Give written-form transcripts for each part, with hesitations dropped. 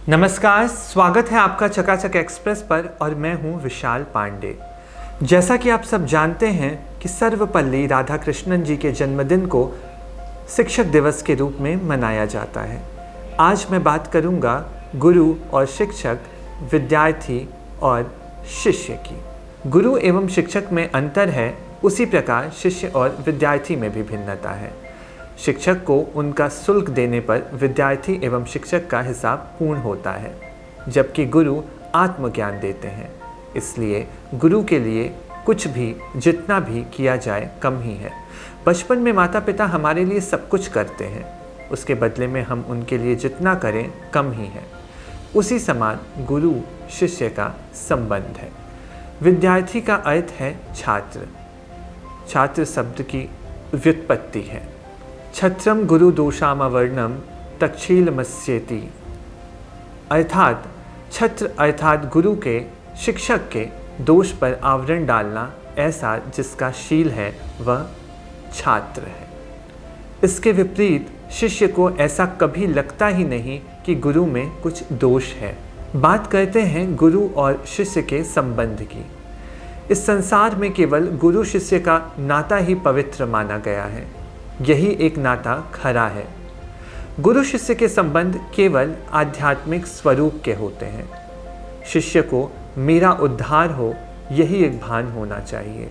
नमस्कार, स्वागत है आपका चकाचक एक्सप्रेस पर और मैं हूं विशाल पांडे। जैसा कि आप सब जानते हैं कि सर्वपल्ली राधाकृष्णन जी के जन्मदिन को शिक्षक दिवस के रूप में मनाया जाता है। आज मैं बात करूंगा गुरु और शिक्षक, विद्यार्थी और शिष्य की। गुरु एवं शिक्षक में अंतर है, उसी प्रकार शिष्य और विद्यार्थी में भी भिन्नता है। शिक्षक को उनका शुल्क देने पर विद्यार्थी एवं शिक्षक का हिसाब पूर्ण होता है, जबकि गुरु आत्मज्ञान देते हैं। इसलिए गुरु के लिए कुछ भी, जितना भी किया जाए कम ही है। बचपन में माता पिता हमारे लिए सब कुछ करते हैं, उसके बदले में हम उनके लिए जितना करें कम ही है। उसी समान गुरु शिष्य का संबंध है। विद्यार्थी का अर्थ है छात्र। छात्र शब्द की व्युत्पत्ति है छत्रम गुरु दोषामवर्णम तक्षीलमस्येति, अर्थात छत्र अर्थात गुरु के, शिक्षक के दोष पर आवरण डालना, ऐसा जिसका शील है वह छात्र है। इसके विपरीत शिष्य को ऐसा कभी लगता ही नहीं कि गुरु में कुछ दोष है। बात करते हैं गुरु और शिष्य के संबंध की। इस संसार में केवल गुरु शिष्य का नाता ही पवित्र माना गया है। यही एक नाता खरा है। गुरु शिष्य के संबंध केवल आध्यात्मिक स्वरूप के होते हैं। शिष्य को मेरा उद्धार हो, यही एक भान होना चाहिए।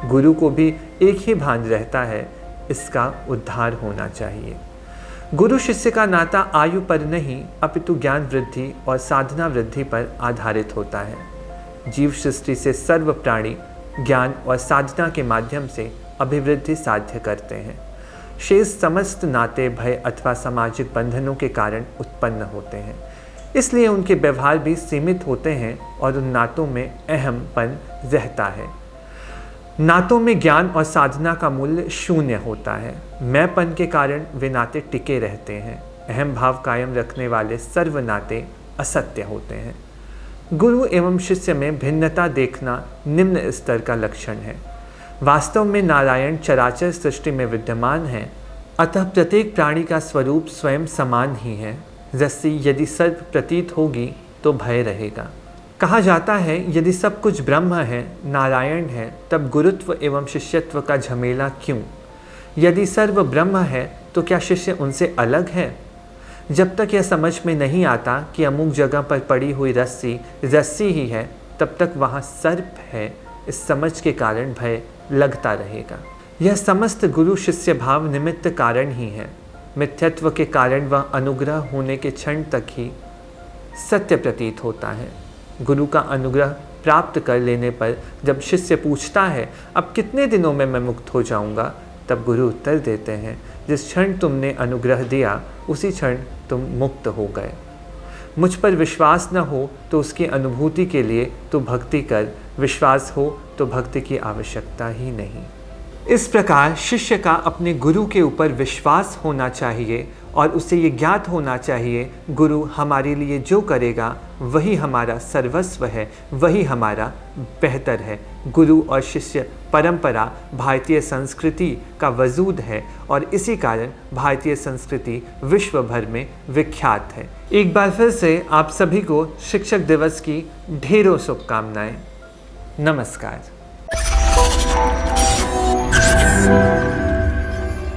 गुरु को भी एक ही भान रहता है, इसका उद्धार होना चाहिए। गुरु शिष्य का नाता आयु पर नहीं, अपितु ज्ञान वृद्धि और साधना वृद्धि पर आधारित होता है। जीव सृष्टि से सर्व प्राणी ज्ञान और साधना के माध्यम से अभिवृद्धि साध्य करते हैं। शेष समस्त नाते भय अथवा सामाजिक बंधनों के कारण उत्पन्न होते हैं, इसलिए उनके व्यवहार भी सीमित होते हैं और उन नातों में अहमपन रहता है। नातों में ज्ञान और साधना का मूल्य शून्य होता है। मैंपन के कारण वे नाते टिके रहते हैं। अहम भाव कायम रखने वाले सर्व नाते असत्य होते हैं। गुरु एवं शिष्य में भिन्नता देखना निम्न स्तर का लक्षण है। वास्तव में नारायण चराचर सृष्टि में विद्यमान है, अतः प्रत्येक प्राणी का स्वरूप स्वयं समान ही है। रस्सी यदि सर्प प्रतीत होगी तो भय रहेगा। कहा जाता है यदि सब कुछ ब्रह्म है, नारायण है, तब गुरुत्व एवं शिष्यत्व का झमेला क्यों? यदि सर्व ब्रह्म है तो क्या शिष्य उनसे अलग है? जब तक यह समझ में नहीं आता कि अमुक जगह पर पड़ी हुई रस्सी रस्सी ही है, तब तक वहाँ सर्प है, इस समझ के कारण भय लगता रहेगा। यह समस्त गुरु शिष्य भाव निमित्त कारण ही है। मिथ्यत्व के कारण वह अनुग्रह होने के क्षण तक ही सत्य प्रतीत होता है। गुरु का अनुग्रह प्राप्त कर लेने पर जब शिष्य पूछता है अब कितने दिनों में मैं मुक्त हो जाऊंगा, तब गुरु उत्तर देते हैं जिस क्षण तुमने अनुग्रह दिया उसी क्षण तुम मुक्त हो गए। मुझ पर विश्वास न हो तो उसकी अनुभूति के लिए तू भक्ति कर, विश्वास हो तो भक्ति की आवश्यकता ही नहीं। इस प्रकार शिष्य का अपने गुरु के ऊपर विश्वास होना चाहिए और उसे ये ज्ञात होना चाहिए गुरु हमारे लिए जो करेगा वही हमारा सर्वस्व है, वही हमारा बेहतर है। गुरु और शिष्य परंपरा भारतीय संस्कृति का वजूद है और इसी कारण भारतीय संस्कृति विश्व भर में विख्यात है। एक बार फिर से आप सभी को शिक्षक दिवस की ढेरों शुभकामनाएं। नमस्कार।